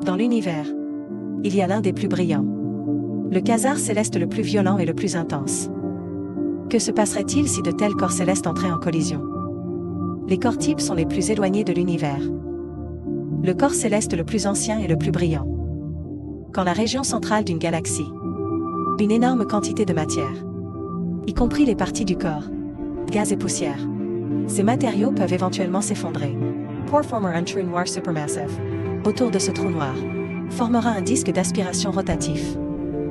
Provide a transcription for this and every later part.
Dans l'univers, il y a l'un des plus brillants. Le quasar céleste le plus violent et le plus intense. Que se passerait-il si de tels corps célestes entraient en collision? Les corps types sont les plus éloignés de l'univers. Le corps céleste le plus ancien et le plus brillant. Quand la région centrale d'une galaxie, une énorme quantité de matière, y compris les parties du corps, gaz et poussière, ces matériaux peuvent éventuellement s'effondrer. Pour former un trou noir supermassive, autour de ce trou noir, formera un disque d'aspiration rotatif.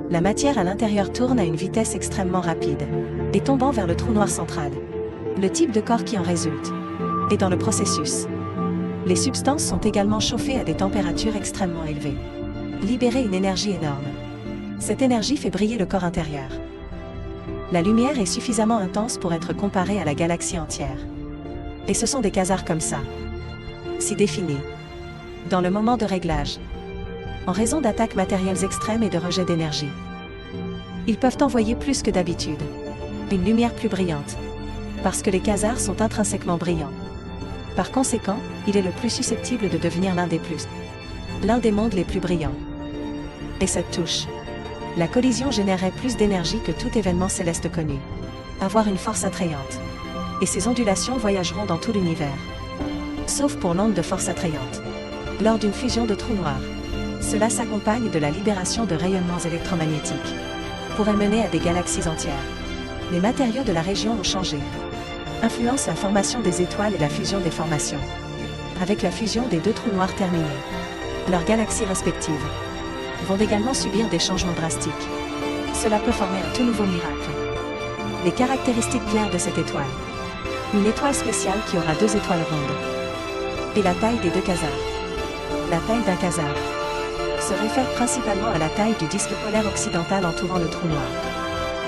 La matière à l'intérieur tourne à une vitesse extrêmement rapide, et tombant vers le trou noir central. Le type de corps qui en résulte. Et dans le processus, les substances sont également chauffées à des températures extrêmement élevées. Libérer une énergie énorme. Cette énergie fait briller le corps intérieur. La lumière est suffisamment intense pour être comparée à la galaxie entière. Et ce sont des quasars comme ça, si définis, dans le moment de réglage, en raison d'attaques matérielles extrêmes et de rejet d'énergie. Ils peuvent envoyer plus que d'habitude, une lumière plus brillante, parce que les quasars sont intrinsèquement brillants. Par conséquent, il est le plus susceptible de devenir l'un des mondes les plus brillants. Et cette touche, la collision générerait plus d'énergie que tout événement céleste connu. Avoir une force attrayante. Et ces ondulations voyageront dans tout l'univers. Sauf pour l'onde de force attrayante. Lors d'une fusion de trous noirs, cela s'accompagne de la libération de rayonnements électromagnétiques. Pourrait mener à des galaxies entières. Les matériaux de la région ont changé. Influence la formation des étoiles et la fusion des formations. Avec la fusion des deux trous noirs terminés, leurs galaxies respectives vont également subir des changements drastiques. Cela peut former un tout nouveau miracle. Les caractéristiques claires de cette étoile. Une étoile spéciale qui aura 2 étoiles rondes. Et la taille des 2 quasars. La taille d'un quasar se réfère principalement à la taille du disque polaire occidental entourant le trou noir.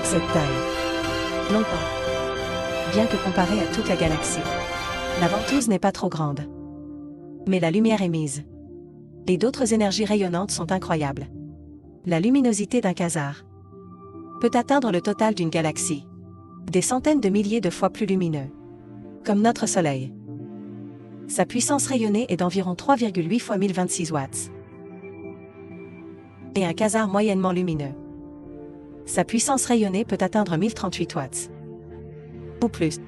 Cette taille, longtemps, bien que comparée à toute la galaxie, la ventouse n'est pas trop grande. Mais la lumière émise et d'autres énergies rayonnantes sont incroyables. La luminosité d'un quasar peut atteindre le total d'une galaxie, des centaines de milliers de fois plus lumineux, comme notre Soleil. Sa puissance rayonnée est d'environ 3,8 fois 1026 watts. Et un quasar moyennement lumineux, sa puissance rayonnée peut atteindre 1038 watts. Ou plus.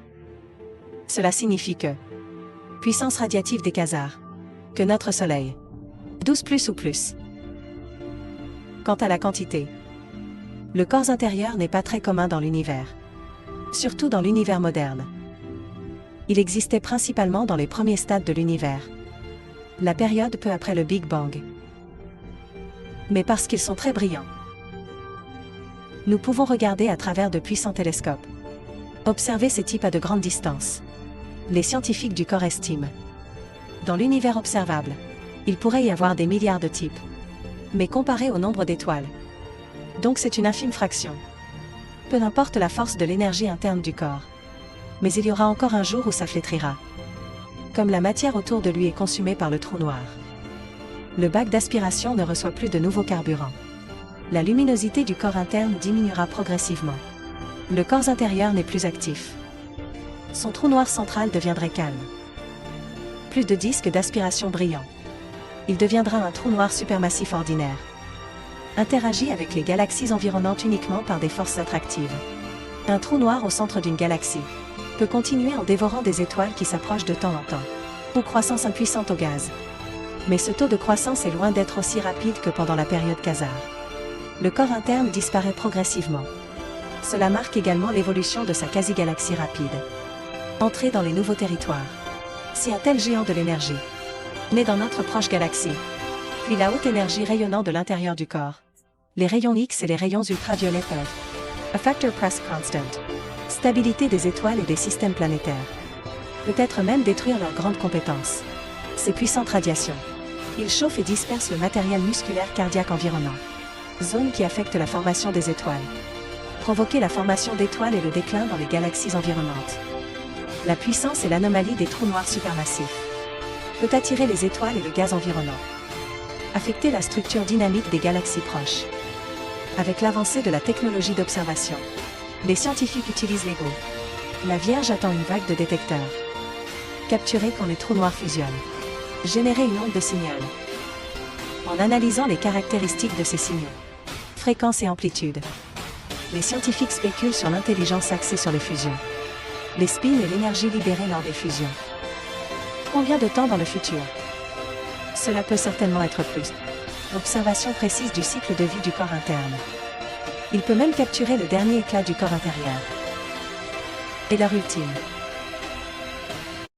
Cela signifie que puissance radiative des quasars, que notre Soleil, 12 plus ou plus. Quant à la quantité, le corps intérieur n'est pas très commun dans l'univers, surtout dans l'univers moderne. Il existait principalement dans les premiers stades de l'univers, la période peu après le Big Bang. Mais parce qu'ils sont très brillants, nous pouvons regarder à travers de puissants télescopes. Observer ces types à de grandes distances. Les scientifiques du corps estiment. Dans l'univers observable, il pourrait y avoir des milliards de types. Mais comparé au nombre d'étoiles. Donc c'est une infime fraction. Peu importe la force de l'énergie interne du corps. Mais il y aura encore un jour où ça flétrira. Comme la matière autour de lui est consumée par le trou noir. Le bac d'aspiration ne reçoit plus de nouveaux carburants. La luminosité du corps interne diminuera progressivement. Le corps intérieur n'est plus actif. Son trou noir central deviendrait calme. Plus de disques d'aspiration brillants. Il deviendra un trou noir supermassif ordinaire. Interagit avec les galaxies environnantes uniquement par des forces attractives. Un trou noir au centre d'une galaxie peut continuer en dévorant des étoiles qui s'approchent de temps en temps. Ou croissance impuissante au gaz. Mais ce taux de croissance est loin d'être aussi rapide que pendant la période quasar. Le corps interne disparaît progressivement. Cela marque également l'évolution de sa quasi-galaxie rapide. Entrée dans les nouveaux territoires. Si un tel géant de l'énergie naît dans notre proche galaxie, puis la haute énergie rayonnant de l'intérieur du corps, les rayons X et les rayons ultraviolets peuvent affecter press constant, stabilité des étoiles et des systèmes planétaires, peut-être même détruire leurs grandes compétences. Ces puissantes radiations, ils chauffent et dispersent le matériel musculaire cardiaque environnant, zone qui affecte la formation des étoiles. Provoquer la formation d'étoiles et le déclin dans les galaxies environnantes. La puissance et l'anomalie des trous noirs supermassifs peut attirer les étoiles et le gaz environnant. Affecter la structure dynamique des galaxies proches. Avec l'avancée de la technologie d'observation, les scientifiques utilisent l'ego. La Vierge attend une vague de détecteurs. Capturer quand les trous noirs fusionnent. Générer une onde de signal. en analysant les caractéristiques de ces signaux, fréquence et amplitude. Les scientifiques spéculent sur l'intelligence axée sur les fusions, les spins et l'énergie libérée lors des fusions. Combien de temps dans le futur? Cela peut certainement être plus. Observation précise du cycle de vie du corps interne. Il peut même capturer le dernier éclat du corps intérieur. Et l'heure ultime.